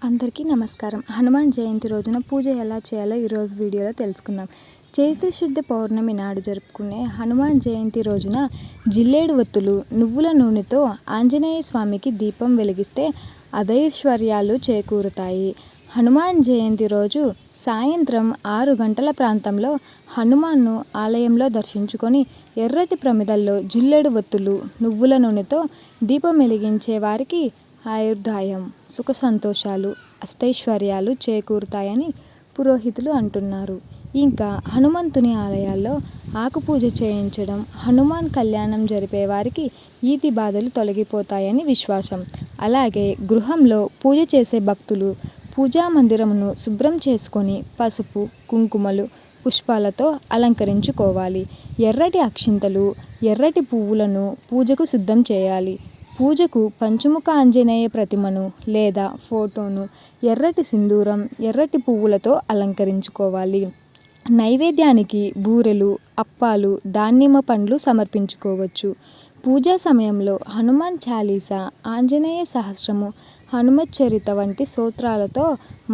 అందరికీ నమస్కారం. హనుమాన్ జయంతి రోజున పూజ ఎలా చేయాలో ఈరోజు వీడియోలో తెలుసుకుందాం. చైత్ర శుద్ధ పౌర్ణమి నాడు జరుపుకునే హనుమాన్ జయంతి రోజున జిల్లేడు ఒత్తులు, నువ్వుల నూనెతో ఆంజనేయ స్వామికి దీపం వెలిగిస్తే అధైశ్వర్యాలు చేకూరుతాయి. హనుమాన్ జయంతి రోజు సాయంత్రం 6 గంటల ప్రాంతంలో హనుమాన్ను ఆలయంలో దర్శించుకొని ఎర్రటి ప్రమిదల్లో జిల్లేడు ఒత్తులు, నువ్వుల నూనెతో దీపం వెలిగించే వారికి ఆయుర్దాయం, సుఖ సంతోషాలు, అష్టైశ్వర్యాలు చేకూరుతాయని పురోహితులు అంటున్నారు. ఇంకా హనుమంతుని ఆలయాల్లో ఆకుపూజ చేయించడం, హనుమాన్ కళ్యాణం జరిపే వారికి ఈతి బాధలు తొలగిపోతాయని విశ్వాసం. అలాగే గృహంలో పూజ చేసే భక్తులు పూజా మందిరమును శుభ్రం చేసుకొని పసుపు, కుంకుమలు, పుష్పాలతో అలంకరించుకోవాలి. ఎర్రటి అక్షింతలు, ఎర్రటి పువ్వులను పూజకు సిద్ధం చేయాలి. పూజకు పంచముఖ ఆంజనేయ ప్రతిమను లేదా ఫోటోను ఎర్రటి సింధూరం, ఎర్రటి పువ్వులతో అలంకరించుకోవాలి. నైవేద్యానికి బూరెలు, అప్పాలు, దానిమ్మ పండ్లు సమర్పించుకోవచ్చు. పూజా సమయంలో హనుమాన్ చాలీసా, ఆంజనేయ సహస్రము, హనుమచ్చరిత వంటి స్తోత్రాలతో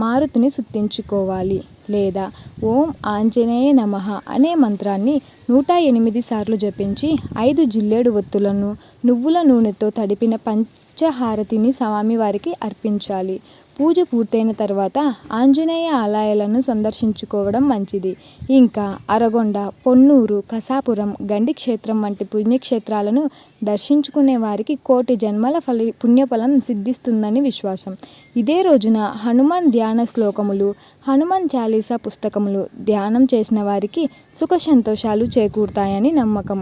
మారుతిని స్తుతించుకోవాలి. లేదా ఓం ఆంజనేయ నమః అనే మంత్రాన్ని 108 సార్లు జపించి 5 జిల్లేడు ఒత్తులను నువ్వుల నూనెతో తడిపిన పంచహారతిని స్వామివారికి అర్పించాలి. పూజ పూర్తయిన తర్వాత ఆంజనేయ ఆలయాలను సందర్శించుకోవడం మంచిది. ఇంకా అరగొండ, పొన్నూరు, కసాపురం, గండి క్షేత్రం వంటి పుణ్యక్షేత్రాలను దర్శించుకునే వారికి కోటి జన్మల పుణ్యఫలం సిద్ధిస్తుందని విశ్వాసం. ఇదే రోజున హనుమాన్ ధ్యాన శ్లోకములు, హనుమాన్ చాలీసా పుస్తకములు ధ్యానం చేసిన వారికి సుఖ సంతోషాలు చేకూరుతాయని నమ్మకం.